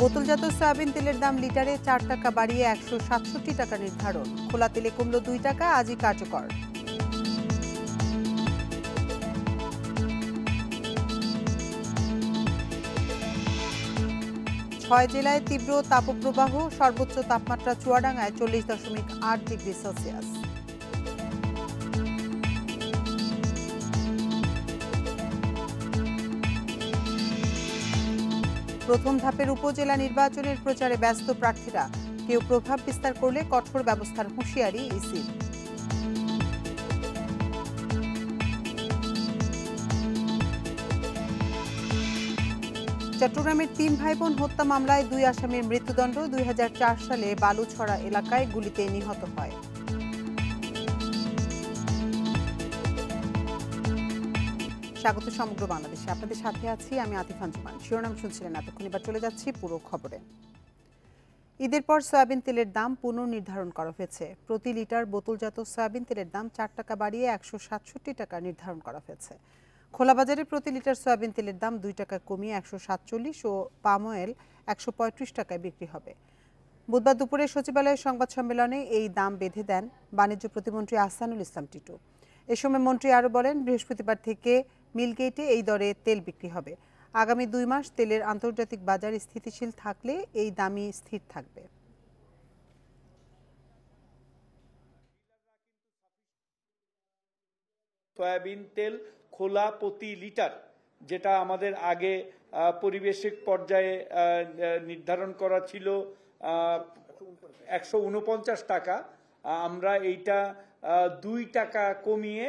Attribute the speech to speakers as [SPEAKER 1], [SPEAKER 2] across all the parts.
[SPEAKER 1] বোতলজাত সয়াবিন তেলের দাম লিটারে 4 টাকা বাড়িয়ে 167 টাকা নির্ধারণ। খোলা তেলে কমল 2 টাকা, আজই কার্যকর। ছয় জেলায় তীব্র তাপপ্রবাহ, সর্বোচ্চ তাপমাত্রা চুয়াডাঙ্গায় 40.8 ডিগ্রি সেলসিয়াস। প্রথম ধাপের উপজেলা নির্বাচনের প্রচারে ব্যস্ত প্রার্থীরা। কেউ প্রভাব বিস্তার করলে কঠোর ব্যবস্থার হুঁশিয়ারি ইসির। চট্টগ্রামের 3 ভাইবোন হত্যা মামলায় 2 আসামির মৃত্যুদণ্ড। 2004 সালে বালুছড়া এলাকায় গুলিতে নিহত হয়। স্বাগত সমগ্র বাংলাদেশে, আপনাদের সাথে আছি আমি আতিফা আঞ্জুমান। শিরোনাম শুনছিলেন এতক্ষণ, এবার চলে যাচ্ছি পুরো খবরে। ঈদের পর সয়াবিন তেলের দাম পুনর্নির্ধারণ করা হয়েছে। প্রতি লিটার বোতলজাত সয়াবিন তেলের দাম 4 টাকা বাড়িয়ে 167 টাকা নির্ধারণ করা হয়েছে। খোলা বাজারে প্রতি লিটার সয়াবিন তেলের দাম 2 টাকা কমিয়ে 147 ও পাম অয়েল 135 টাকায় বিক্রি হবে। বুধবার দুপুরে সচিবালয়ের সংবাদ সম্মেলনে এই দাম বেঁধে দেন বাণিজ্য প্রতিমন্ত্রী আহসানুল ইসলাম টিটু। এ সময় মন্ত্রী আরও বলেন, বৃহস্পতিবার থেকে মিলগেটে এই দরে তেল বিক্রি হবে। আগামী 2 মাস তেলের আন্তর্জাতিক বাজার স্থিতিশীল থাকলে এই দামই স্থির থাকবে।
[SPEAKER 2] সয়াবিন তেল খোলা প্রতি লিটার, যেটা আমাদের আগে পরিবেশিক পর্যায়ে নির্ধারণ করা ছিল 149 টাকা, আমরা এইটা 2 টাকা কমিয়ে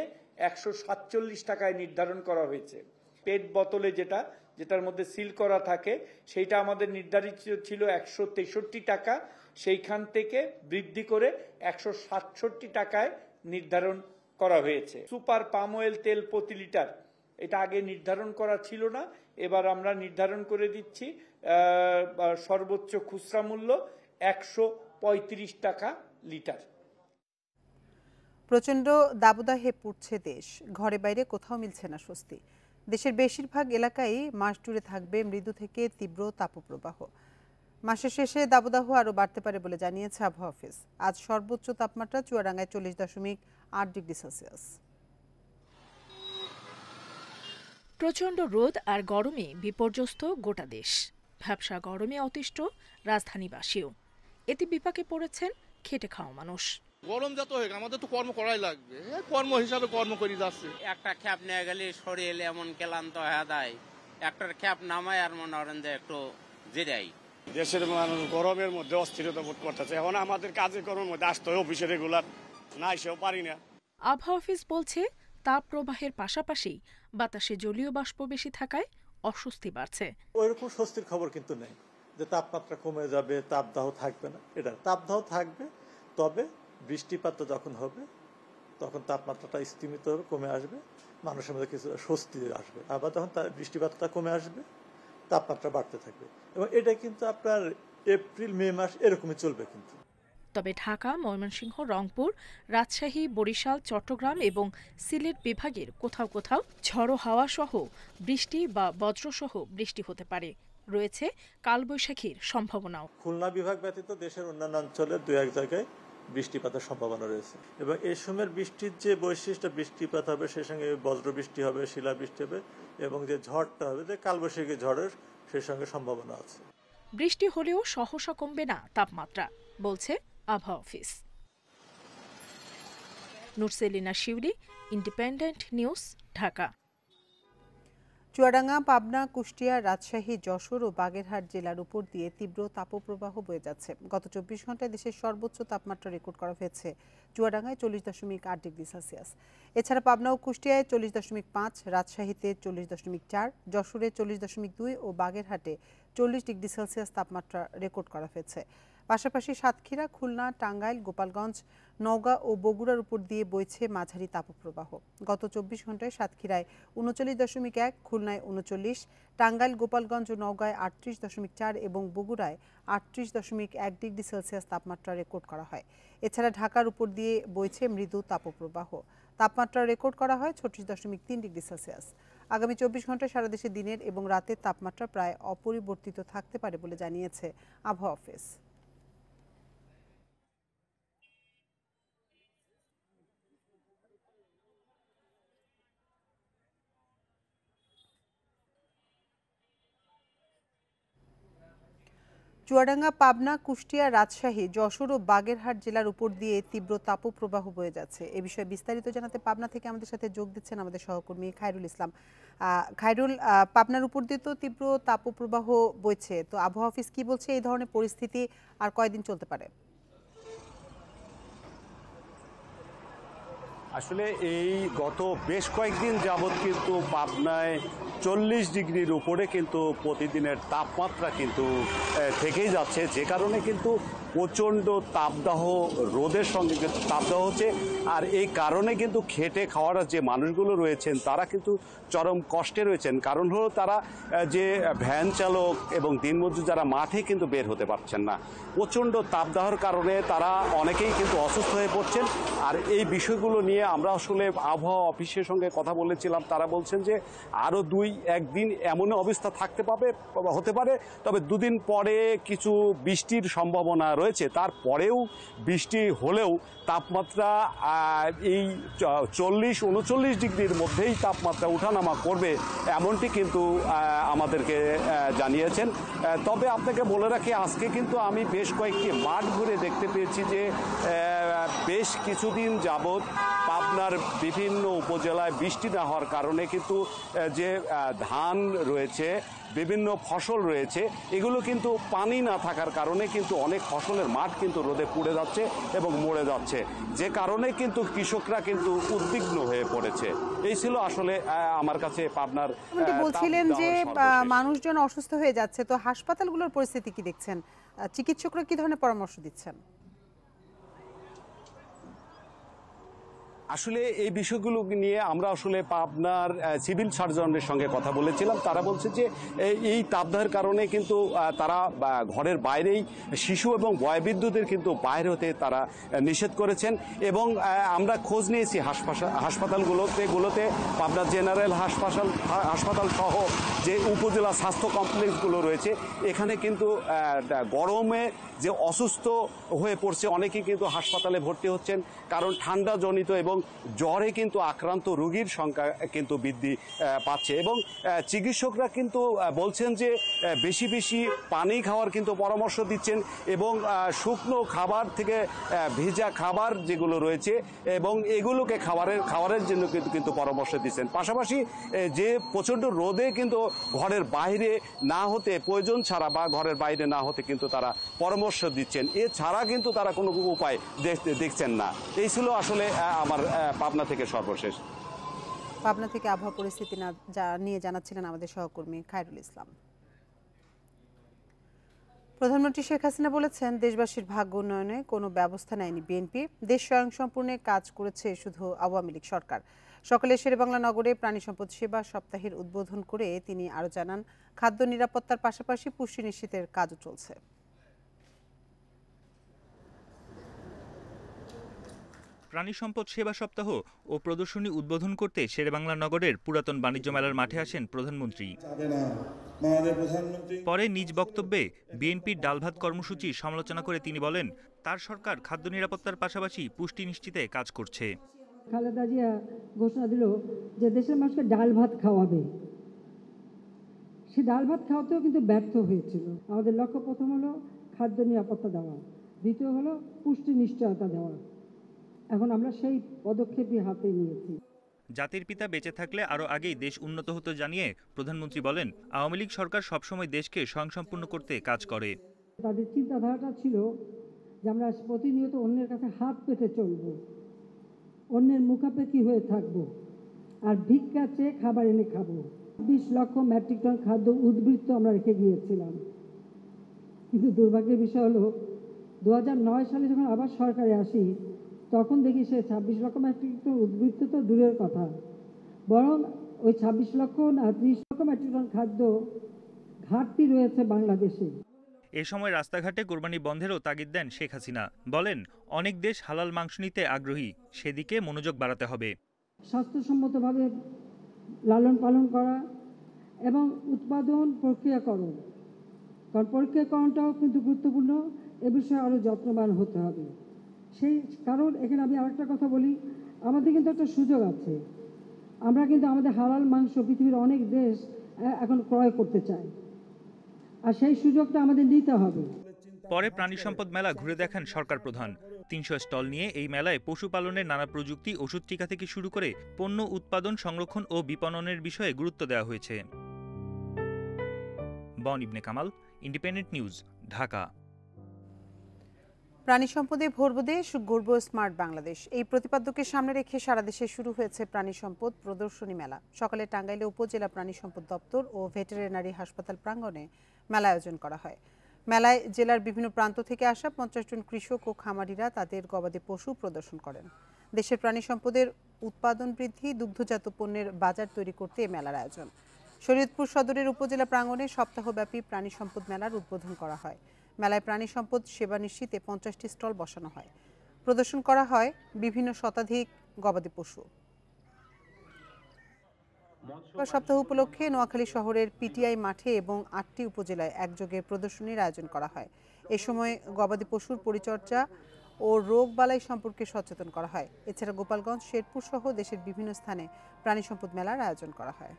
[SPEAKER 2] 147 টাকায় নির্ধারণ করা হয়েছে। পেট বোতলে যেটার মধ্যে সিল করা থাকে সেইটা আমাদের নির্ধারিত ছিল 163 টাকা, সেইখান থেকে বৃদ্ধি করে 167 টাকায় নির্ধারণ করা হয়েছে। সুপার পাম অয়েল তেল প্রতি লিটার, এটা আগে নির্ধারণ করা ছিল না, এবার আমরা নির্ধারণ করে দিচ্ছি সর্বোচ্চ খুচরা মূল্য 135 টাকা লিটার।
[SPEAKER 1] প্রচণ্ড দাবদাহে পুড়ছে দেশ, ঘরে বাইরে কোথাও মিলছে না স্বস্তি। দেশের বেশিরভাগ এলাকায় মাস জুড়ে থাকবে মৃদু থেকে তীব্র তাপপ্রবাহ। মাসের শেষে দাবদাহ আরও বাড়তে পারে বলে জানিয়েছে আবহাওয়া অফিস। আজ সর্বোচ্চ তাপমাত্রা চুয়াডাঙ্গায় 40.8 ডিগ্রি সেলসিয়াস।
[SPEAKER 3] প্রচণ্ড রোদ আর গরমে বিপর্যস্ত গোটা দেশ। ভ্যাপসা গরমে অতিষ্ঠ রাজধানীবাসীও। এতে বিপাকে পড়েছেন খেটে খাওয়া মানুষ।
[SPEAKER 4] গরম যত হোক আমাদের তো কর্ম করাই লাগবে, কর্ম হিসাবে কর্ম করে যাচ্ছে।
[SPEAKER 5] একটা খ্যাপ নিয়ে গেলে শরীর এমন ক্লান্ত হয়ে যায়, একটার খ্যাপ নামায় আর মনে করেন যে একটু জিরাই।
[SPEAKER 6] দেশের মানুষ গরমের মধ্যে অস্থিরতা বোধ করতেছে। এখন আমাদের কাজে কর্মের মধ্যে আসতে হয়, অফিসে রেগুলার না এসেও পারি না।
[SPEAKER 3] আবহাওয়া অফিস বলছে, তাপ প্রবাহের পাশাপাশি বাতাসে জলীয় বাষ্প বেশি থাকায় অস্বস্তি বাড়ছে।
[SPEAKER 7] ওইরকম স্বস্তির খবর কিন্তু নেই যে তাপমাত্রা কমে যাবে, তাপদাহ থাকবে না। এটা তাপদাহ থাকবে, তবে বৃষ্টিপাত যখন হবে তখন তাপমাত্রাটা স্থিমিত হবে, কমে আসবে, মানুষের মধ্যে কিছু স্বস্তি আসবে। আবার যখন বৃষ্টিপাতটা কমে আসবে তাপমাত্রা বাড়তে থাকবে, এবং এটা কিন্তু আপনার এপ্রিল মে মাস এরকমই চলবে। কিন্তু
[SPEAKER 3] তবে ঢাকা, ময়মনসিংহ, রংপুর, রাজশাহী, বরিশাল, চট্টগ্রাম এবং সিলেট বিভাগের কোথাও কোথাও ঝড়ো হাওয়া সহ বৃষ্টি বা বজ্রসহ বৃষ্টি হতে পারে। রয়েছে কালবৈশাখীর সম্ভাবনাও।
[SPEAKER 7] খুলনা বিভাগ ব্যতীত দেশের অন্যান্য অঞ্চলে 2-1 জায়গায় বৃষ্টিপাতের সম্ভাবনা রয়েছে, এবং এই সময়ের বৃষ্টির যে বৈশিষ্ট্য, বৃষ্টিপাত হবে, সেই সঙ্গে বজ্র বৃষ্টি হবে, শিলাবৃষ্টি হবে, এবং যে ঝড়টা হবে, যে কালবৈশাখী ঝড়ের সেই সঙ্গে সম্ভাবনা আছে।
[SPEAKER 3] বৃষ্টি হলেও সহসা কমবে না তাপমাত্রা, বলছে আবহাওয়া অফিস। নুরসেলিনা শিউলি, ইন্ডিপেন্ডেন্ট নিউজ, ঢাকা।
[SPEAKER 1] চুয়াডাঙ্গা, পাবনা, কুষ্টিয়া, রাজশাহী, যশোর ও বাগেরহাট জেলার উপর দিয়ে তীব্র তাপপ্রবাহ বয়ে যাচ্ছে। গত 24 ঘন্টায় দেশের সর্বোচ্চ তাপমাত্রা রেকর্ড করা হয়েছে চুয়াডাঙ্গায় 40.8 ডিগ্রি সেলসিয়াস। এছাড়া পাবনা ও কুষ্টিয়ায় 40.5, রাজশাহীতে 40.4, যশোরে 40.2 ও বাগেরহাটে 40 ডিগ্রি সেলসিয়াস তাপমাত্রা রেকর্ড করা হয়েছে। পাশাপাশি সাতক্ষীরা, খুলনা, টাঙ্গাইল, গোপালগঞ্জ, নওগাঁ ও বগুড়ার উপর দিয়ে বইছে মাঝারি তাপপ্রবাহ। গত 24 ঘন্টায় সাতক্ষীরায় 39.1, খুলনায় 39, টাঙ্গাইল, গোপালগঞ্জ ও নওগাঁয় 38.4 এবং বগুড়ায় 38.1 ডিগ্রি সেলসিয়াস তাপমাত্রা রেকর্ড করা হয়। এছাড়া ঢাকার উপর দিয়ে বইছে মৃদু তাপপ্রবাহ। তাপমাত্রা রেকর্ড করা হয় 36.3 ডিগ্রি সেলসিয়াস। আগামী 24 ঘন্টায় সারা দেশে দিনের এবং রাতের তাপমাত্রা প্রায় অপরিবর্তিত থাকতে পারে বলে জানিয়েছে আবহাওয়া অফিস। চুয়াডাঙ্গা, পাবনা, কুষ্টিয়া, রাজশাহী, যশোর ও বাগেরহাট জেলার উপর দিয়ে তীব্র তাপপ্রবাহ বয়ে যাচ্ছে। এ বিষয়ে বিস্তারিত জানাতে পাবনা থেকে আমাদের সাথে যোগ দিচ্ছেন আমাদের সহকর্মী খায়রুল ইসলাম। খায়রুল, পাবনার উপর দিয়ে তো তীব্র তাপপ্রবাহ বইছে, তো আবহাওয়া অফিস কি বলছে এই ধরনের পরিস্থিতি আর কয়দিন চলতে পারে?
[SPEAKER 8] আসলে এই গত বেশ কয়েকদিন যাবৎ কিন্তু পাবনায় 40 ডিগ্রির উপরে কিন্তু প্রতিদিনের তাপমাত্রা কিন্তু থেকেই যাচ্ছে, যে কারণে কিন্তু প্রচণ্ড তাপদাহ, রোদের সঙ্গে কিন্তু তাপদাহ হচ্ছে। আর এই কারণে কিন্তু খেটে খাওয়ার যে মানুষগুলো রয়েছেন তারা কিন্তু চরম কষ্টে রয়েছেন। কারণ হলো তারা যে ভ্যান চালক এবং দিনমজুর যারা মাঠে কিন্তু বের হতে পারছেন না। প্রচণ্ড তাপদাহর কারণে তারা অনেকেই কিন্তু অসুস্থ হয়ে পড়ছেন। আর এই বিষয়গুলো নিয়ে আমরা আসলে আবহাওয়া অফিসের সঙ্গে কথা বলেছিলাম। তারা বলছেন যে আরও 2-1 দিন এমন অবস্থা হতে পারে, তবে 2 দিন পরে কিছু বৃষ্টির সম্ভাবনা রয়েছে। তারপরেও বৃষ্টি হলেও তাপমাত্রা এই 40-39 ডিগ্রির মধ্যেই তাপমাত্রা উঠানামা করবে, এমনটি কিন্তু আমাদেরকে জানিয়েছেন। তবে আপনাকে বলে রাখি, আজকে কিন্তু আমি বেশ কয়েকটি মাঠ ঘুরে দেখতে পেয়েছি যে বেশ কিছুদিন যাবৎ পাবনার বিভিন্ন উপজেলায় বৃষ্টি না হওয়ার কারণে কিন্তু যে ধান রয়েছে, বিভিন্ন ফসল রয়েছে, এগুলো কিন্তু পানি না থাকার কারণে কিন্তু অনেক ফসলের মাঠ কিন্তু রোদে পুড়ে যাচ্ছে এবং মরে যাচ্ছে, যে কারণে কিন্তু কৃষকরা কিন্তু উদ্বিগ্ন হয়ে পড়েছে। এই ছিল আসলে আমার কাছে পাবনার।
[SPEAKER 1] বলছিলেন যে মানুষজন অসুস্থ হয়ে যাচ্ছে, তো হাসপাতালগুলোর পরিস্থিতি কি দেখছেন? চিকিৎসকরা কি ধরনের পরামর্শ দিচ্ছেন?
[SPEAKER 8] আসলে এই বিষয়গুলো নিয়ে আমরা আসলে পাবনার সিভিল সার্জনের সঙ্গে কথা বলেছিলাম। তারা বলছে যে এই তাপদাহের কারণে কিন্তু তারা ঘরের বাইরেই শিশু এবং বয়োবৃদ্ধদের কিন্তু বাইরে হতে তারা নিষেধ করেছেন। এবং আমরা খোঁজ নিয়েছি হাসপাতালগুলোতে পাবনা জেনারেল হাসপাতাল সহ যে উপজেলা স্বাস্থ্য কমপ্লেক্সগুলো রয়েছে, এখানে কিন্তু গরমে যে অসুস্থ হয়ে পড়ছে অনেকেই কিন্তু হাসপাতালে ভর্তি হচ্ছেন, কারণ ঠান্ডা জনিত এবং জ্বরে কিন্তু আক্রান্ত রোগীর সংখ্যা কিন্তু বৃদ্ধি পাচ্ছে। এবং চিকিৎসকরা কিন্তু বলছেন যে বেশি বেশি পানি খাওয়ার কিন্তু পরামর্শ দিচ্ছেন এবং শুকনো খাবার থেকে ভেজা খাবার যেগুলো রয়েছে এবং এগুলোকে খাবারের জন্য কিন্তু পরামর্শ দিচ্ছেন। পাশাপাশি যে প্রচণ্ড রোদে কিন্তু ঘরের বাইরে না হতে, প্রয়োজন ছাড়া বা ঘরের বাইরে না হতে কিন্তু তারা পরামর্শ দিচ্ছেন। এছাড়া কিন্তু তারা কোনো উপায় দেখছেন না। এই ছিল আসলে আমার পাবনা থেকে সর্বশেষ।
[SPEAKER 1] পাবনা থেকে আবহাওয়া পরিস্থিতি নিয়ে জানাচ্ছিলেন আমাদের সহকর্মী খায়রুল ইসলাম। প্রধানমন্ত্রী শেখ হাসিনা বলেছেন, দেশবাসীর ভাগ্য উন্নয়নে কোনো ব্যবস্থা নেয়নি বিএনপি, দেশ স্বয়ংসম্পূর্ণে কাজ করেছে শুধু আওয়ামী লীগ সরকার। সকালে শেরেবাংলা নগরে প্রাণী সম্পদ সেবা সপ্তাহের উদ্বোধন করে তিনি আরও জানান, খাদ্য নিরাপত্তার পাশাপাশি পুষ্টি নিশ্চিতের কাজও চলছে।
[SPEAKER 9] প্রাণী সম্পদ সেবা সপ্তাহ ও প্রদর্শনী উদ্বোধন করতে শেরেবাংলা নগরের পুরাতন বাণিজ্য মেলার মাঠে আসেন প্রধানমন্ত্রী। পরে নিজ বক্তব্যে বিএনপির ডালভাত কর্মসূচি সমালোচনা করে তিনি বলেন, তার সরকার খাদ্য নিরাপত্তার পাশাপাশি পুষ্টি নিশ্চিতে কাজ করছে।
[SPEAKER 10] খালেদা জিয়া ঘোষণা দিল যে দেশের মানুষকে ডাল ভাত খাওয়াবে, সে ডাল ভাত খাওয়াতেও কিন্তু ব্যর্থ হয়েছিল। আমাদের লক্ষ্য প্রথম হলো খাদ্য নিরাপত্তা দেওয়া, দ্বিতীয় হলো পুষ্টি নিশ্চয়তা দেওয়া। এখন আমরা সেই পদক্ষেপই হাতে নিয়েছি।
[SPEAKER 9] জাতির পিতা বেঁচে থাকলে আরও আগেই দেশ উন্নত হতো জানিয়ে প্রধানমন্ত্রী বলেন, আওয়ামী লীগ সরকার সবসময় দেশকে স্বয়ংসম্পূর্ণ করতে কাজ করে।
[SPEAKER 10] তাদের চিন্তাধারাটা ছিল যে আমরা প্রতিনিয়ত অন্যের কাছে হাত পেতে চলব, অন্যের মুখাপেক্ষি হয়ে থাকব, আর ভিক্ষা চেয়ে খাবার এনে খাবো। 20 লক্ষ মেট্রিক টন খাদ্য উদ্বৃত্ত আমরা রেখে গিয়েছিলাম। কিন্তু দুর্ভাগ্যের বিষয় হলো 2009 সালে যখন আবার সরকারে আসি, তখন দেখি সে 26 লক্ষ মেট্রিক টন উদ্বৃত্ত তো দূরের কথা, বরং ওই 26 লক্ষ না 30 লক্ষ মেট্রিক টন খাদ্য ঘাটতি রয়েছে বাংলাদেশে।
[SPEAKER 9] এ সময় রাস্তাঘাটে কোরবানি বন্ধেরও তাগিদ দেন শেখ হাসিনা। বলেন, অনেক দেশ হালাল মাংস নিতে আগ্রহী, সেদিকে মনোযোগ বাড়াতে হবে।
[SPEAKER 10] স্বাস্থ্যসম্মতভাবে লালন পালন করা এবং উৎপাদন প্রক্রিয়াকরণ, কারণ প্রক্রিয়াকরণটাও কিন্তু গুরুত্বপূর্ণ, এ বিষয়ে আরও যত্নবান হতে হবে। সেই কারণ এখানে আমি আরেকটা কথা বলি, আমাদের কিন্তু একটা সুযোগ আছে, আমরা কিন্তু আমাদের হালাল মাংস পৃথিবীর অনেক দেশ এখন ক্রয় করতে চায়, আর সেই সুযোগটা আমাদের নিতে হবে।
[SPEAKER 9] পরে প্রাণী সম্পদ মেলা ঘুরে দেখেন সরকার প্রধান। ৩০০ স্টল নিয়ে এই মেলায় পশুপালনের নানা প্রযুক্তি, ওষুধ টিকা থেকে শুরু করে পণ্য উৎপাদন, সংরক্ষণ ও বিপণনের বিষয়ে গুরুত্ব দেওয়া হয়েছে। বন ইবনে কামাল, ইন্ডিপেন্ডেন্ট নিউজ, ঢাকা।
[SPEAKER 1] প্রাণী সম্পদে ভরব দেশ, গড়ব স্মার্ট বাংলাদেশ, এই প্রতিপাদ্যকে সামনে রেখে সারা দেশে শুরু হয়েছে প্রাণী সম্পদ প্রদর্শনী মেলা। সকালে টাঙ্গাইলে উপজেলা প্রাণী সম্পদ দপ্তর ও ভেটেরিনারি হাসপাতাল প্রাঙ্গণে মেলা আয়োজন করা হয়। মেলায় জেলার বিভিন্ন প্রান্ত থেকে আসা ৫০ জন কৃষক ও খামারিরা তাদের গবাদি পশু প্রদর্শন করেন। দেশের প্রাণী সম্পদের উৎপাদন বৃদ্ধি, দুগ্ধজাত পণ্যের বাজার তৈরি করতে এই মেলার আয়োজন। শরীয়তপুর সদরের উপজেলা প্রাঙ্গণে সপ্তাহব্যাপী প্রাণী সম্পদ মেলার উদ্বোধন করা হয়। মেলায় প্রাণী সম্পদ সেবা নিশ্চিতে ৫০টি স্টল বসানো হয়। প্রদর্শন করা হয় বিভিন্ন শতাধিক গবাদি পশু। সপ্তাহ উপলক্ষে নোয়াখালী শহরের পিটিআই মাঠে এবং ৮টি উপজেলায় একযোগে প্রদর্শনীর আয়োজন করা হয়। এ সময় গবাদি পশুর পরিচর্যা ও রোগ বালাই সম্পর্কে সচেতন করা হয়। এছাড়া গোপালগঞ্জ, শেরপুর সহ দেশের বিভিন্ন স্থানে প্রাণী সম্পদ মেলার আয়োজন করা হয়।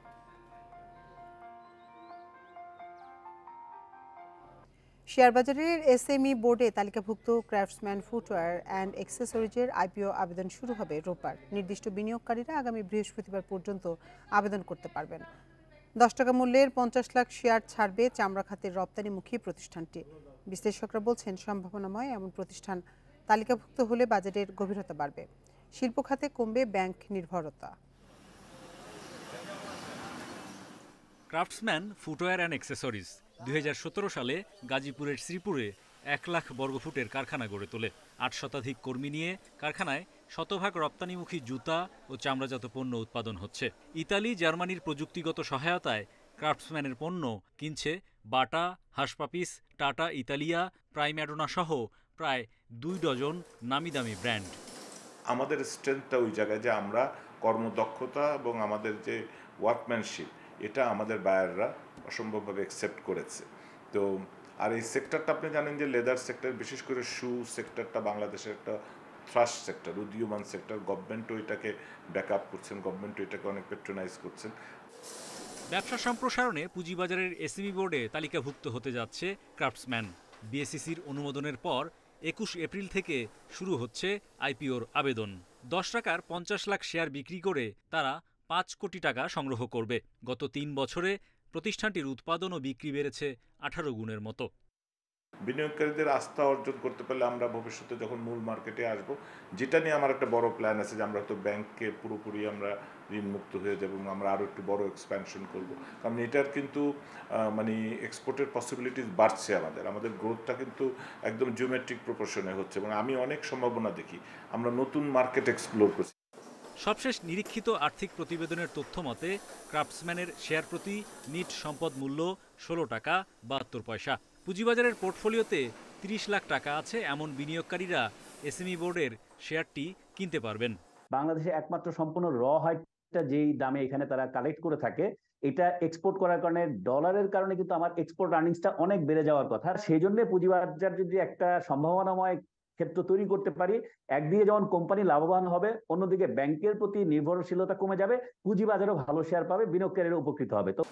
[SPEAKER 1] শেয়ারবাজারের এসএমই বোর্ডে তালিকাভুক্ত ক্রাফটসম্যান ফুটওয়্যার অ্যান্ড অ্যাক্সেসরিজের আইপিও আবেদন শুরু হবে রোববার। নির্দিষ্ট বিনিয়োগকারীরা আগামী বৃহস্পতিবার পর্যন্ত আবেদন করতে পারবেন। ১০ টাকা মূল্যের ৫০ লাখ শেয়ার ছাড়বে চামড়া খাতের রপ্তানিমুখী প্রতিষ্ঠানটি। বিশ্লেষকরা বলছেন, সম্ভাবনাময় এমন প্রতিষ্ঠান তালিকাভুক্ত হলে বাজারের গভীরতা বাড়বে, শিল্প খাতে কমবে ব্যাংক নির্ভরতা।
[SPEAKER 11] ক্রাফটসম্যান ফুটওয়্যার অ্যান্ড অ্যাক্সেসরিজ ২০১৭ সালে গাজীপুরের শ্রীপুরে ১ লাখ বর্গফুটের কারখানা গড়ে তোলে। ৮ শতাধিক কর্মী নিয়ে কারখানায় শতভাগ রপ্তানিমুখী জুতা ও চামড়াজাত পণ্য উৎপাদন হচ্ছে। ইতালি, জার্মানির প্রযুক্তিগত সহায়তায় ক্রাফটসম্যানের পণ্য কিনছে বাটা, হাসপাপিস, টাটা ইতালিয়া, প্রাইম্যাডোনা সহ প্রায় ২ ডজন নামিদামি ব্র্যান্ড।
[SPEAKER 12] আমাদের স্ট্রেংথটা ওই জায়গায় যে আমরা কর্মদক্ষতা এবং আমাদের যে ওয়ার্কম্যানশিপ, এটা আমাদের বায়াররা অসম্ভবভাবে অ্যাকসেপ্ট করেছে। তো আর এই সেক্টরটা আপনি জানেন যে লেদার সেক্টর, বিশেষ করে শু সেক্টরটা বাংলাদেশের একটা থ্রাস্ট সেক্টর, উদীয়মান সেক্টর। গভর্নমেন্টও এটাকে ব্যাকআপ করছেন, গভর্নমেন্টও এটাকে অনেক পেট্রোনাইজ করছেন।
[SPEAKER 11] ব্যবসা সম্প্রসারণে পুঁজিবাজারের এসএমই বোর্ডে তালিকাভুক্ত হতে যাচ্ছে ক্রাফটসম্যান। বিএসইসির অনুমোদনের পর ২১ এপ্রিল থেকে শুরু হচ্ছে আইপিওর আবেদন। ১০ টাকার ৫০ লাখ শেয়ার বিক্রি করে তারা ৫ কোটি টাকা সংগ্রহ করবে। গত ৩ বছরে প্রতিষ্ঠানটির উৎপাদন ও বিক্রি বেড়েছে ১৮ গুণের মতো।
[SPEAKER 12] বিনিয়োগকারীদের আস্থা অর্জন করতে পারলে আমরা ভবিষ্যতে যখন মূল মার্কেটে আসব, যেটা নিয়ে আমার একটা বড় প্ল্যান আছে যে আমরা হয়তো ব্যাংককে পুরোপুরি আমরা ঋণমুক্ত হয়ে যাব এবং আমরা আরও একটু বড় এক্সপ্যানশন করব। কারণ এটার কিন্তু মানে এক্সপোর্টের পসিবিলিটিস বাড়ছে, আমাদের গ্রোথটা কিন্তু একদম জিওমেট্রিক প্রপোর্শনে হচ্ছে এবং আমি অনেক সম্ভাবনা দেখি। আমরা নতুন মার্কেট এক্সপ্লোর করছি।
[SPEAKER 11] সবশেষ নিরীক্ষিত আর্থিক প্রতিবেদনের তথ্য মতে ক্রাফটসম্যানের শেয়ার প্রতি নিট সম্পদ মূল্য ১৬ টাকা ৭২ পয়সা। পুঁজিবাজারের পোর্টফোলিওতে ৩০ লাখ টাকা আছে এমন বিনিয়োগকারীরা এসএমই বোর্ডের শেয়ারটি কিনতে পারবেন।
[SPEAKER 13] বাংলাদেশে একমাত্র সম্পূর্ণ র হোয়াইটটা যেই দামে এখানে তারা কালেক্ট করে থাকে, এটা এক্সপোর্ট করার কারণে ডলারের কারণে কিন্তু আমার এক্সপোর্ট আর্নিংসটা অনেক বেড়ে যাওয়ার কথা। সেই জন্য পুঁজিবাজার যদি একটা সম্ভাবনাময় ক্ষেত্র তৈরি করতে পারি, একদিকে যেমন কোম্পানি লাভবান হবে, অন্যদিকে ব্যাংকের প্রতি নির্ভরশীলতা কমে যাবে, পুঁজিবাজারও ভালো শেয়ার পাবে, বিনিয়োগকারীরা উপকৃত হবে। তো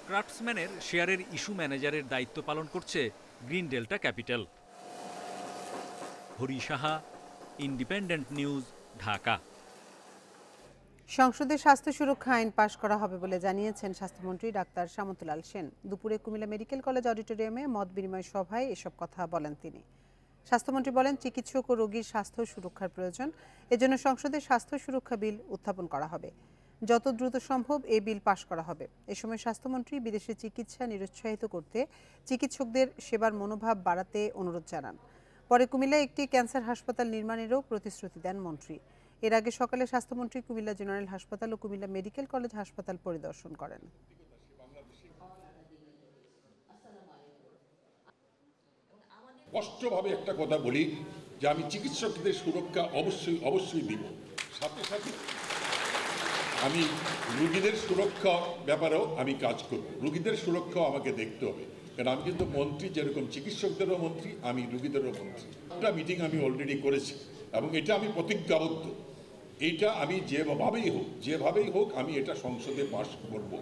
[SPEAKER 11] ক্রাফটসম্যানের শেয়ারের ইস্যু ম্যানেজারের দায়িত্ব পালন করছে green delta capital. Hari Saha, independent News, Dhaka.
[SPEAKER 1] সংসদে স্বাস্থ্য সুরক্ষা আইন পাশ করা হবে বলে জানিয়েছেন স্বাস্থ্যমন্ত্রী ডাক্তার সামন্তলাল সেন। দুপুরে কুমিল্লা মেডিকেল কলেজ অডিটোরিয়ামে মত বিনিময় সভায় এসব কথা বলেন তিনি। স্বাস্থ্যমন্ত্রী বলেন, চিকিৎসক ও রোগীর স্বাস্থ্য সুরক্ষার প্রয়োজন, এজন্য সংসদে স্বাস্থ্য সুরক্ষা বিল উত্থাপন করা হবে। যত দ্রুত সম্ভব এই বিল পাশ করা হবে। এ সময় স্বাস্থ্যমন্ত্রী বিদেশে চিকিৎসা নিরুৎসাহিত করতে, চিকিৎসকদের সেবার মনোভাব বাড়াতে অনুরোধ জানান। পরে কুমিল্লায় একটি ক্যান্সার হাসপাতাল নির্মাণেরও প্রতিশ্রুতি দেন মন্ত্রী। এর আগে সকালে স্বাস্থ্যমন্ত্রী কুমিল্লা জেনারেল হাসপাতাল ও কুমিল্লা মেডিকেল কলেজ হাসপাতাল পরিদর্শন করেন।
[SPEAKER 14] স্পষ্টভাবে একটা কথা বলি যে আমি চিকিৎসকদের সুরক্ষা অবশ্যই দিব, সাথে সাথে আমি রুগীদের সুরক্ষা ব্যাপারেও আমি কাজ করব, রুগীদের সুরক্ষাও আমাকে দেখতে হবে, কারণ আমি কিন্তু মন্ত্রী, যেরকম চিকিৎসকদেরও মন্ত্রী, আমি রুগীদেরও মন্ত্রী। একটা মিটিং আমি অলরেডি করেছি এবং এটা আমি প্রতিজ্ঞাবদ্ধ, এইটা আমি যেভাবেই হোক আমি এটা সংসদে পাস করব।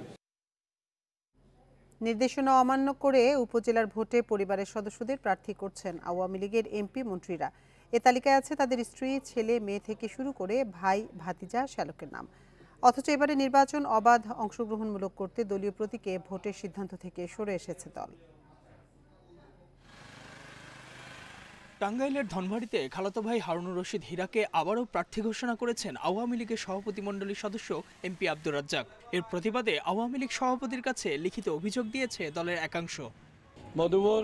[SPEAKER 1] নির্দেশনা অমান্য করে উপজেলার ভোটে পরিবারের সদস্যদের প্রার্থী করছেন আওয়ামী লীগের এমপি মন্ত্রীরা। এ তালিকায় আছে তাদের স্ত্রী, ছেলে, মেয়ে থেকে শুরু করে ভাই, ভাতিজা, শ্যালকের নাম। অথচ এবারে নির্বাচন অবাধ, অংশগ্রহণমূলক করতে দলীয় প্রতীকে ভোটের সিদ্ধান্ত থেকে সরে এসেছে দল।
[SPEAKER 15] টাঙ্গাইলের ধনবাড়িতে খালাতো ভাই হারুনুর রশিদ হীরাকে আবারও প্রার্থী ঘোষণা করেছেন আওয়ামী লীগের সভাপতিমণ্ডলীর সদস্য এমপি আব্দুর রাজ্জাক। এর প্রতিবাদে আওয়ামী লীগ সভাপতির কাছে লিখিত অভিযোগ দিয়েছে দলের একাংশ।
[SPEAKER 16] মধুবর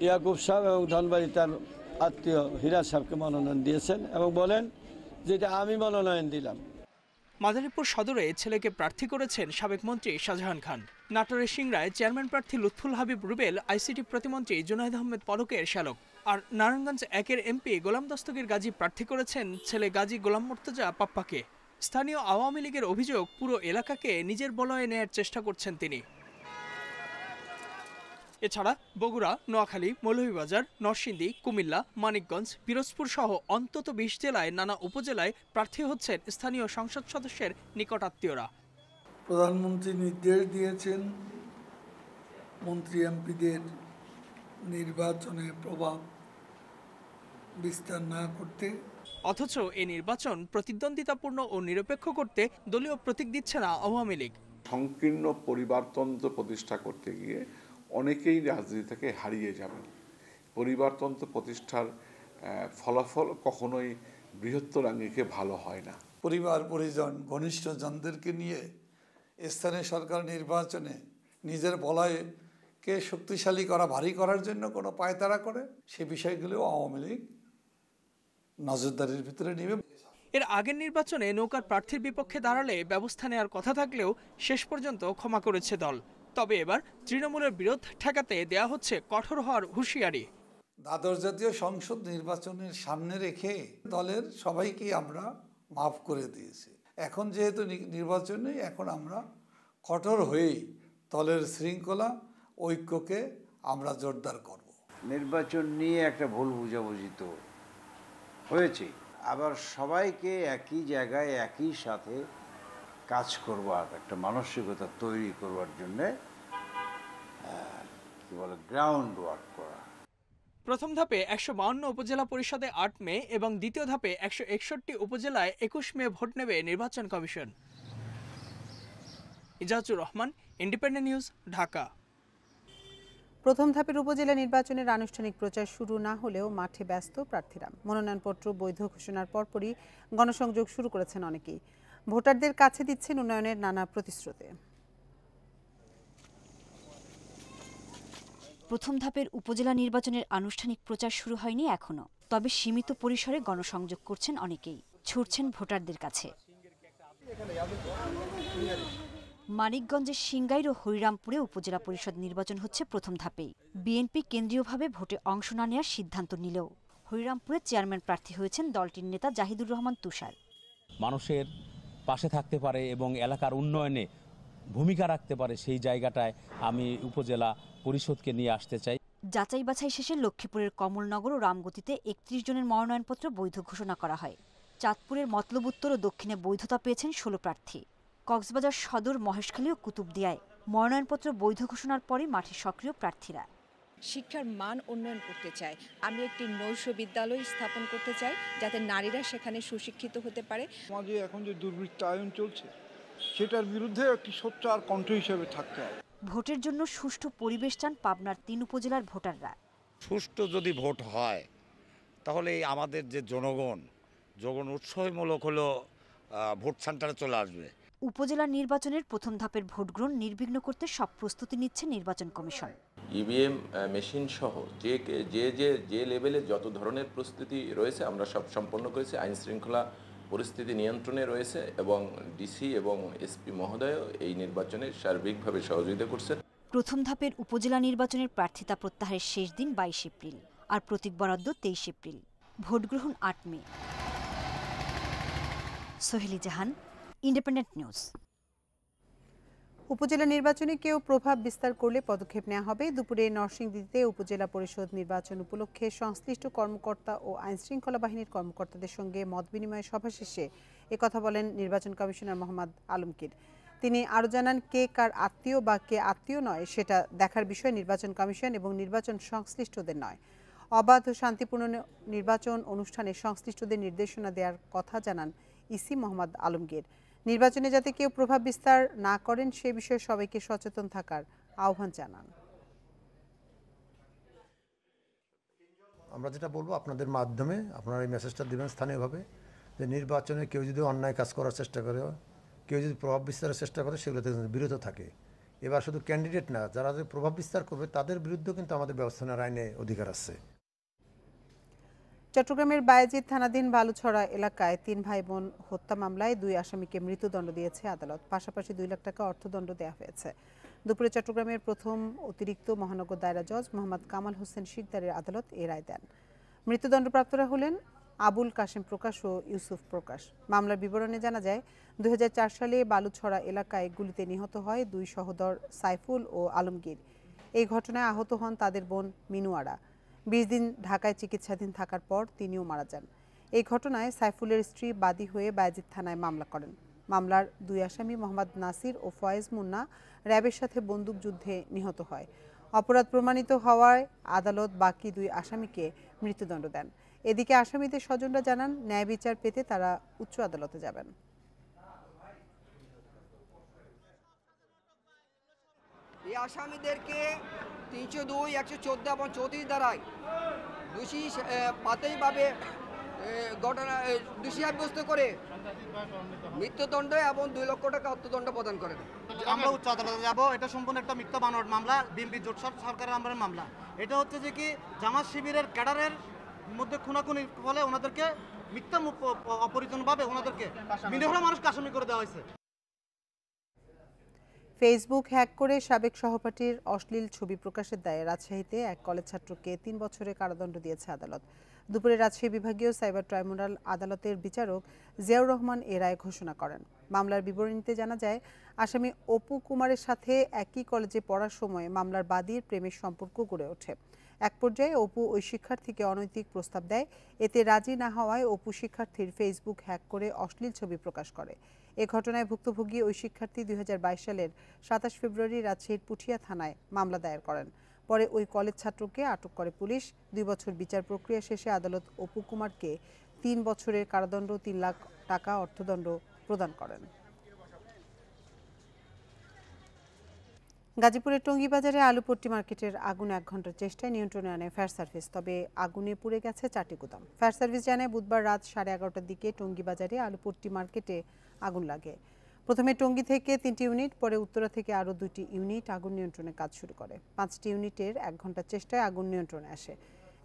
[SPEAKER 16] ইয়াকুব সাহেব এবং ধনবাড়ি তার আত্মীয় হীরা সাহেবকে মনোনয়ন দিয়েছেন এবং বলেন যেটা আমি মনোনয়ন দিলাম।
[SPEAKER 15] মাদারীপুর সদরে ছেলেকে প্রার্থী করেছেন সাবেক মন্ত্রী শাহজাহান খান। নাটোরের সিংড়ায় চেয়ারম্যান প্রার্থী লুৎফুল হাবিব রুবেল আইসিটি প্রতিমন্ত্রী জুনায়েদ আহমেদ পলকের শ্যালক। আর নারায়ণগঞ্জ 1-এর এমপি গোলাম দস্তগীর গাজী প্রার্থী করেছেন ছেলে গাজী গোলাম মুর্তজা পাপ্পাকে। স্থানীয় আওয়ামী লীগের অভিযোগ, পুরো এলাকাকে নিজের বলয়ে নেয়ার চেষ্টা করছেন তিনি। এছাড়া বগুড়া, নোয়াখালী, মৌলভীবাজার, নরসিংদী, কুমিল্লা, মানিকগঞ্জ, পিরোজপুর সহ অন্তত 20 জেলায় নানা উপজেলায় প্রার্থী হচ্ছেন স্থানীয় সংসদ সদস্যের নিকটাত্মীয়রা।
[SPEAKER 17] প্রধানমন্ত্রী নির্দেশ দিয়েছেন মন্ত্রী এমপিদের নির্বাচনে প্রভাব বিস্তার না করতে।
[SPEAKER 15] অথচ এই নির্বাচন প্রতিদ্বন্দ্বিতাপূর্ণ ও নিরপেক্ষ করতে দলীয় প্রতীক দিচ্ছে না আওয়ামী লীগ।
[SPEAKER 18] সংকীর্ণ পরিবারতন্ত্র প্রতিষ্ঠা করতে গিয়ে অনেকেই রাজনীতি থেকে হারিয়ে যাবেন। পরিবারতন্ত্র প্রতিষ্ঠার ফলাফল কখনোই বৃহত্তর আঙ্গিকে ভালো হয় না।
[SPEAKER 17] পরিবার পরিজন ঘনিষ্ঠ জনদেরকে নিয়ে স্থানীয় সরকার নির্বাচনে নিজের বলয়কে শক্তিশালী করা, ভারী করার জন্য কোনো পায়তারা করে, সে বিষয়গুলো আওয়ামী লীগ নজরদারির ভিতরে নেবে।
[SPEAKER 15] এর আগের নির্বাচনে নৌকার প্রার্থীর বিপক্ষে দাঁড়ালে ব্যবস্থা নেওয়ার কথা থাকলেও শেষ পর্যন্ত ক্ষমা করেছে দল। তবে এবার তৃণমূলের বিরোধ ঠেকাতে দেয়া হচ্ছে কঠোর হওয়ার হুঁশিয়ারি।
[SPEAKER 17] দ্বাদশ জাতীয় সংসদ নির্বাচনের সামনে রেখে দলের সবাইকে আমরা মাফ করে দিয়েছি। এখন যেহেতু নির্বাচনে, এখন আমরা কঠোর হয়েই দলের শৃঙ্খলা ঐক্যকে আমরা জোরদার করব।
[SPEAKER 19] নির্বাচন নিয়ে একটা ভুল বুঝাবুঝি তো হয়েছে, আবার সবাইকে একই জায়গায় একই সাথে কাজ করবার একটা মানসিকতা তৈরি করবার জন্যে কি বলে গ্রাউন্ড ওয়ার্ক করা।
[SPEAKER 15] প্রথম ধাপে 152 উপজেলা পরিষদে 8 মে এবং দ্বিতীয় ধাপে 161 উপজেলায় 21 মে ভোট নেবে নির্বাচন কমিশন। Ezazur Rahman, Independent News, Dhaka.
[SPEAKER 1] প্রথম ধাপের উপজেলা নির্বাচনের আনুষ্ঠানিক প্রচার শুরু না হলেও মাঠে ব্যস্ত প্রার্থীরা। মনোনয়নপত্র বৈধ ঘোষণার পরপরই গণসংযোগ শুরু করেছেন অনেকেই। ভোটারদের কাছে দিচ্ছেন উন্নয়নের নানা প্রতিশ্রুতি।
[SPEAKER 20] প্রথম ধাপের উপজেলা নির্বাচনের আনুষ্ঠানিক প্রচার শুরু হয়নি এখনো, তবে সীমিত পরিসরে গণসংযোগ করছেন অনেকেই, ছুটছেন ভোটারদের কাছে। মানিকগঞ্জের সিংগাইর ও হরিরামপুরে উপজেলা পরিষদ নির্বাচন হচ্ছে প্রথম ধাপেই। বিএনপি কেন্দ্রীয়ভাবে ভোটে অংশ না নেওয়ার সিদ্ধান্ত নিলেও হরিরামপুরে চেয়ারম্যান প্রার্থী হয়েছেন দলটির নেতা জাহিদুর রহমান তুষার।
[SPEAKER 21] মানুষের পাশে থাকতে পারে এবং এলাকার উন্নয়নে ভূমিকা রাখতে পারে, সেই জায়গাটায় আমি উপজেলা পরিষদকে নিয়ে আসতে চাই।
[SPEAKER 20] যাচাই বাছাই শেষে লক্ষ্মীপুরের কমলনগর ও রামগতিতে 31 জনের মনোনয়নপত্র বৈধ ঘোষণা করা হয়। চাঁদপুরের মতলব উত্তর ও দক্ষিণে বৈধতা পেয়েছেন 16 প্রার্থী। কক্সবাজার সদর, মহেশখালী ও কুতুবদিয়ায় মনোনয়নপত্র বৈধ ঘোষণার পরই মাঠে সক্রিয় প্রার্থীরা।
[SPEAKER 22] শিক্ষার মান উন্নয়ন করতে চাই, আমি একটি নৈশ বিদ্যালয় স্থাপন করতে চাই যাতে নারীরা সেখানে সুশিক্ষিত হতে পারে।
[SPEAKER 23] সমাজে এখন যে দুর্বৃত্তায়ন চলছে সেটার বিরুদ্ধে একটি সোচ্চার কণ্ঠ হিসেবে থাকতে হবে।
[SPEAKER 20] ভোটের জন্য সুষ্ঠু পরিবেশ চান পাবনার 3 উপজেলার ভোটাররা।
[SPEAKER 24] সুষ্ঠু যদি ভোট হয় তাহলে আমাদের যে জনগণ উৎসাহমূলক হলো ভোট সেন্টারে চলে আসবে।
[SPEAKER 20] উপজেলা নির্বাচনের প্রথম ধাপের ভোট গ্রহণ নির্বিঘ্ন করতে সব প্রস্তুতি নিচ্ছে নির্বাচন কমিশন।
[SPEAKER 25] ইভিএম মেশিন সহ যে লেভেলে যত ধরনের প্রস্তুতি রয়েছে আমরা সব সম্পন্ন করেছি। আইন শৃঙ্খলা পরিস্থিতি নিয়ন্ত্রণে রয়েছে এবং ডিসি এবং এসপি মহোদয় এই নির্বাচনে সার্বিকভাবে সহযোগিতা করছেন।
[SPEAKER 20] প্রথম ধাপের উপজেলা নির্বাচনের প্রার্থিতা প্রত্যাহারের শেষ দিন 22 এপ্রিল আর প্রতীক বরাদ্দ 23 এপ্রিল। ভোট গ্রহণ 8 মে। সোহেলি জাহান, ইন্ডিপেন্ডেন্ট নিউজ।
[SPEAKER 1] উপজেলা নির্বাচনে কেউ প্রভাব বিস্তার করলে পদক্ষেপ নেওয়া হবে। দুপুরে নরসিংদীতে উপজেলা পরিষদ নির্বাচন উপলক্ষে সংশ্লিষ্ট কর্মকর্তা ও আইনশৃঙ্খলা বাহিনীর কর্মকর্তাদের সঙ্গে মতবিনিময় সভা শেষে একথা বলেন নির্বাচন কমিশনার মোহাম্মদ আলমগীর। তিনি আরও জানান, কে কার আত্মীয় বা কে আত্মীয় নয় সেটা দেখার বিষয় নির্বাচন কমিশন এবং নির্বাচন সংশ্লিষ্টদের নয়। অবাধ ও শান্তিপূর্ণ নির্বাচন অনুষ্ঠানে সংশ্লিষ্টদের নির্দেশনা দেওয়ার কথা জানান ইসি মোহাম্মদ আলমগীর। নির্বাচনে যাতে কেউ প্রভাব বিস্তার না করেন সে বিষয়ে সবাইকে সচেতন থাকার আহ্বান জানান।
[SPEAKER 2] আমরা যেটা বলবো, আপনাদের মাধ্যমে আপনারা এই মেসেজটা দেবেন স্থানীয়ভাবে, যে নির্বাচনে কেউ যদি অন্যায় কাজ করার চেষ্টা করে, কেউ যদি প্রভাব বিস্তারের চেষ্টা করে, সেগুলো থেকে বিরত থাকে। এবার শুধু ক্যান্ডিডেট না, যারা যে প্রভাব বিস্তার করবে তাদের বিরুদ্ধেও কিন্তু আমাদের ব্যবস্থা নেওয়ার আইনে অধিকার আছে।
[SPEAKER 1] চট্টগ্রামের বায়েজিদ থানাধীন বালুছড়া এলাকায় 3 ভাই বোন হত্যা মামলায় 2 আসামিকে মৃত্যুদণ্ড দিয়েছে আদালত। পাশাপাশি 2 লাখ টাকা অর্থদণ্ড দেওয়া হয়েছে। দুপুরে চট্টগ্রামের প্রথম অতিরিক্ত মহানগর দায়রা জজ মোহাম্মদ কামাল হোসেন শিকদারের আদালত এ রায় দেন। মৃত্যুদণ্ডপ্রাপ্তরা হলেন আবুল কাশেম প্রকাশ ও ইউসুফ প্রকাশ। মামলার বিবরণে জানা যায়, 2004 সালে বালুছড়া এলাকায় গুলিতে নিহত হয় 2 সহোদর সাইফুল ও আলমগীর। এই ঘটনায় আহত হন তাদের বোন মিনুয়ারা। 20 দিন ঢাকায় চিকিৎসাধীন থাকার পর তিনিও মারা যান। এই ঘটনায় সাইফুলের স্ত্রী বাদী হয়ে বায়েজিদ থানায় মামলা করেন। মামলার 2 আসামি মোহাম্মদ নাসির ও ফয়েজ মুন্না র্যাবের সাথে বন্দুকযুদ্ধে নিহত হয়। অপরাধ প্রমাণিত হওয়ায় আদালত বাকি 2 আসামিকে মৃত্যুদণ্ড দেন। এদিকে আসামিদের স্বজনরা জানান, ন্যায় বিচার পেতে তারা উচ্চ আদালতে যাবেন।
[SPEAKER 4] এই আসামিদেরকে 302, 114 এবং 34 ধারায় দোষী প্রাথমিকভাবে দোষী সাব্যস্ত করে মৃত্যুদণ্ড এবং 2 লক্ষ টাকা অর্থদণ্ড প্রদান করেন।
[SPEAKER 5] আমরা উচ্চ আদালতে যাব। এটা সম্পূর্ণ একটা মিথ্যা বানোয়াট মামলা, বিএনপি জোট সরকারের আমলের মামলা। এটা হচ্ছে যে কি জামাত শিবিরের ক্যাডারের মধ্যে খুনাখুনির ফলে ওনাদেরকে মিথ্যা অপরিজনভাবে ওনাদেরকে মিডিয়া মানুষকে আসামি করে দেওয়া হয়েছে।
[SPEAKER 1] ফেসবুক হ্যাক করে সাবেক সহপাঠীর অশ্লীল ছবি প্রকাশের দায়ে রাজশাহীতে এক কলেজ ছাত্রকে 3 বছরের কারাদণ্ড দিয়েছে আদালত। দুপুরে রাজশাহী বিভাগীয় সাইবার ট্রাইব্যুনাল আদালতের বিচারক জিয়াউর রহমান এ রায় ঘোষণা করেন। মামলার বিবরণীতে জানা যায়, আসামি অপু কুমারের সাথে একই কলেজে পড়ার সময় মামলার বাদীর প্রেমের সম্পর্ক গড়ে ওঠে। এক পর্যায়ে অপু ওই শিক্ষার্থীকে অনৈতিক প্রস্তাব দেয়। এতে রাজি না হওয়ায় অপু শিক্ষার্থীর ফেসবুক হ্যাক করে অশ্লীল ছবি প্রকাশ করে। এ ঘটনায় ভুক্তভোগী ওই শিক্ষার্থী 2022 সালের 27 ফেব্রুয়ারি রাজশাহীর পুঠিয়া থানায় মামলা দায়ের করেন। পরে ওই কলেজ ছাত্রকে আটক করে পুলিশ। 2 বছর বিচার প্রক্রিয়া শেষে আদালত অপু কুমারকে 3 বছরের কারাদণ্ড, 3 লাখ টাকা অর্থদণ্ড প্রদান করেন। গাজীপুরের টঙ্গীবাজারে আলুপট্টি মার্কেটের আগুন 1 ঘন্টার চেষ্টায় নিয়ন্ত্রণে আনে ফায়ার সার্ভিস। তবে আগুনে পুড়ে গেছে 4টি গুদাম। ফায়ার সার্ভিস জানায়, বুধবার রাত 11:30টার দিকে টঙ্গীবাজারে আলুপট্টি মার্কেটে আগুন লাগে। প্রথমে টঙ্গী থেকে 3টি ইউনিট, পরে উত্তরা থেকে আরও 2টি ইউনিট আগুন নিয়ন্ত্রণে কাজ শুরু করে। 5টি ইউনিটের 1 ঘন্টার চেষ্টায় আগুন নিয়ন্ত্রণে আসে।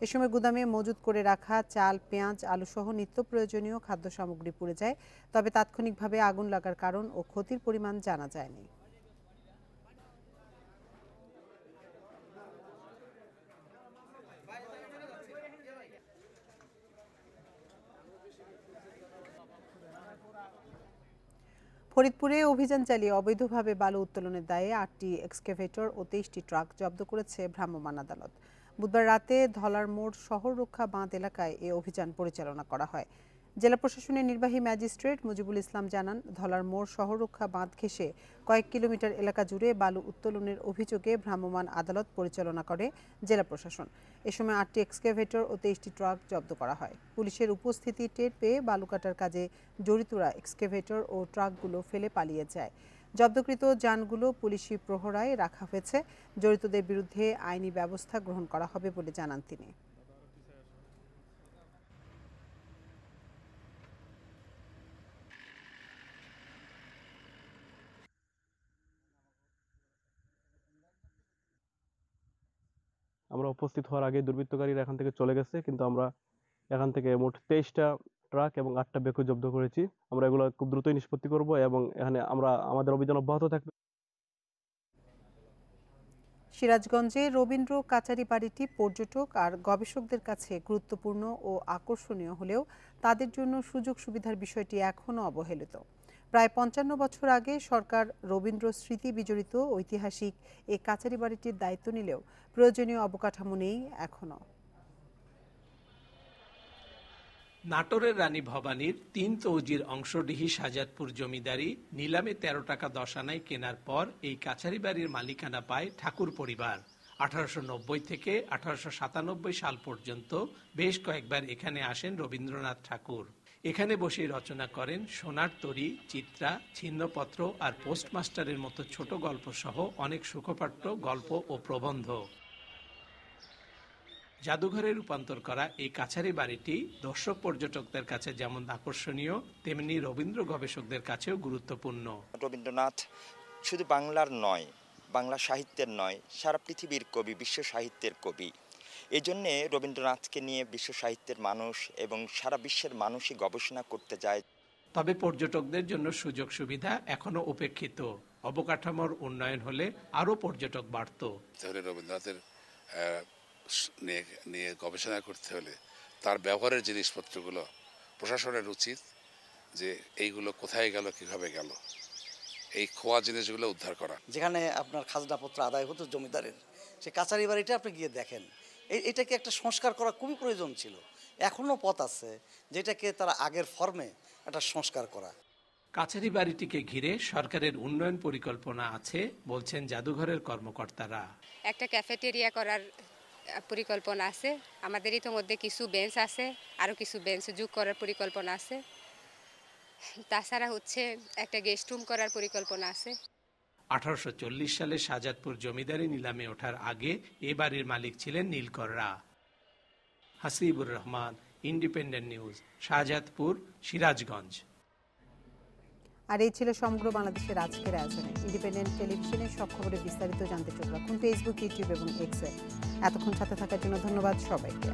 [SPEAKER 1] এ সময় গুদামে মজুত করে রাখা চাল, পেঁয়াজ, আলুসহ নিত্য প্রয়োজনীয় খাদ্য সামগ্রী পুড়ে যায়। তবে তাৎক্ষণিকভাবে আগুন লাগার কারণ ও ক্ষতির পরিমাণ জানা যায়নি। ফরিদপুরে অভিযান চালিয়ে অবৈধভাবে বালু উত্তোলনের দায়ে 8টি এক্সকেভেটর ও 23টি ট্রাক জব্দ করেছে ভ্রাম্যমাণ আদালত। বুধবার রাতে ধলার মোড় শহর রক্ষা বাঁধ এলাকায় এ অভিযান পরিচালনা করা হয়। জেলা প্রশাসনের নির্বাহী ম্যাজিস্ট্রেট মুজিবুল ইসলাম জানান, ধলার মোড় শহর রক্ষা বাঁধ ঘেঁষে কয়েক কিলোমিটার এলাকা জুড়ে বালু উত্তোলনের অভিযোগে ভ্রাম্যমাণ আদালত পরিচালনা করে জেলা প্রশাসন। এ সময় 8টি এক্সকেভেটর ও 23টি ট্রাক জব্দ করা হয়। পুলিশের উপস্থিতি টের পেয়ে বালু কাটার কাজে জড়িতরা এক্সকেভেটর ও ট্রাকগুলো ফেলে পালিয়ে যায়। জব্দকৃত যানগুলো পুলিশি প্রহরায় রাখা হয়েছে। জড়িতদের বিরুদ্ধে আইনি ব্যবস্থা গ্রহণ করা হবে বলে জানান তিনি।
[SPEAKER 6] আমরা উপস্থিত হওয়ার আগে দুর্বৃত্তকারীরা এখান থেকে চলে গেছে, কিন্তু আমরা এখান থেকে মোট 23টা ট্রাক এবং 8টা বেকু জব্দ করেছি। আমরা এগুলো খুব দ্রুতই নিষ্পত্তি করব এবং এখানে আমাদের অভিযান অব্যাহত থাকবে।
[SPEAKER 1] সিরাজগঞ্জে রবীন্দ্র কাচারি বাড়িটি পর্যটক আর গবেষকদের কাছে গুরুত্বপূর্ণ ও আকর্ষণীয় হলেও তাদের জন্য সুযোগ সুবিধার বিষয়টি এখনও অবহেলিত। প্রায় ৫৫ বছর আগে সরকার রবীন্দ্র স্মৃতি বিজড়িত ঐতিহাসিক এই কাচারি বাড়িটির দায়িত্ব নিলেও প্রয়োজনীয় অবকাঠামো নেই এখনও।
[SPEAKER 3] নাটোরের রানী ভবানীর ৩ তৌজির অংশডিহি শাহজাদপুর জমিদারি নিলামে ১৩ টাকা ১০ আনায় কেনার পর এই কাছারি বাড়ির মালিকানা পায় ঠাকুর পরিবার। 1890 থেকে 1897 সাল পর্যন্ত বেশ কয়েকবার এখানে আসেন রবীন্দ্রনাথ ঠাকুর। এখানে বসে রচনা করেন সোনার তরী, চিত্রা, ছিন্নপত্র আর পোস্টমাস্টারের মতো ছোট গল্প সহ অনেক সুখপাঠ্য গল্প ও প্রবন্ধ। জাদুঘরে রূপান্তর করা এই কাছারি বাড়িটি দর্শক পর্যটকদের কাছে যেমন আকর্ষণীয়, তেমনি রবীন্দ্র গবেষকদের কাছেও গুরুত্বপূর্ণ।
[SPEAKER 7] রবীন্দ্রনাথ শুধু বাংলার নয়, বাংলা সাহিত্যের নয়, সারা পৃথিবীর কবি, বিশ্ব সাহিত্যের কবি। এই জন্যে রবীন্দ্রনাথকে নিয়ে বিশ্ব সাহিত্যের মানুষ এবং সারা বিশ্বের মানুষই গবেষণা করতে যায়।
[SPEAKER 3] তবে পর্যটকদের জন্য সুযোগ সুবিধা এখনো উপেক্ষিত। অবকাঠামোর উন্নয়ন হলে আরও পর্যটক বাড়ত।
[SPEAKER 8] রবীন্দ্রনাথের নিয়ে গবেষণা করতে হলে তার ব্যবহারের জিনিসপত্রগুলো প্রশাসনের উচিত যে এইগুলো কোথায় গেল, কিভাবে গেল, এই খোয়া জিনিসগুলো উদ্ধার করা।
[SPEAKER 9] যেখানে আপনার খাজনাপত্র আদায় হতো জমিদারের, সে কাছারি বাড়িটা আপনি গিয়ে দেখেন, এটাকে একটা সংস্কার করা খুবই প্রয়োজন ছিল। এখনও পথ আছে যেটাকে তারা আগের ফর্মে একটা সংস্কার করা।
[SPEAKER 3] কাছারি বাড়িটিকে ঘিরে সরকারের উন্নয়ন পরিকল্পনা আছে বলছেন জাদুঘরের কর্মকর্তারা।
[SPEAKER 10] একটা ক্যাফেটেরিয়া করার পরিকল্পনা আছে, আমাদের ইতিমধ্যে কিছু বেঞ্চ আছে, আরও কিছু বেঞ্চ যোগ করার পরিকল্পনা আছে। তাছাড়া একটা গেস্ট রুম করার পরিকল্পনা আছে।
[SPEAKER 3] 1840 সালে শাহজাদপুর জমিদারি নিলামে ওঠার আগে এ বাড়ির মালিক ছিলেন নীলকররা। Hasibur Rahman, Independent News, Shahzadpur, Sirajganj.
[SPEAKER 1] আর এই ছিল সমগ্র বাংলাদেশের আজকের আয়োজনে। ইন্ডিপেন্ডেন্ট টেলিভিশনের সব খবরের বিস্তারিত জানতে চোখ রাখুন ফেসবুক, ইউটিউব এবং এক্সে। এতক্ষণ সাথে থাকার জন্য ধন্যবাদ সবাইকে।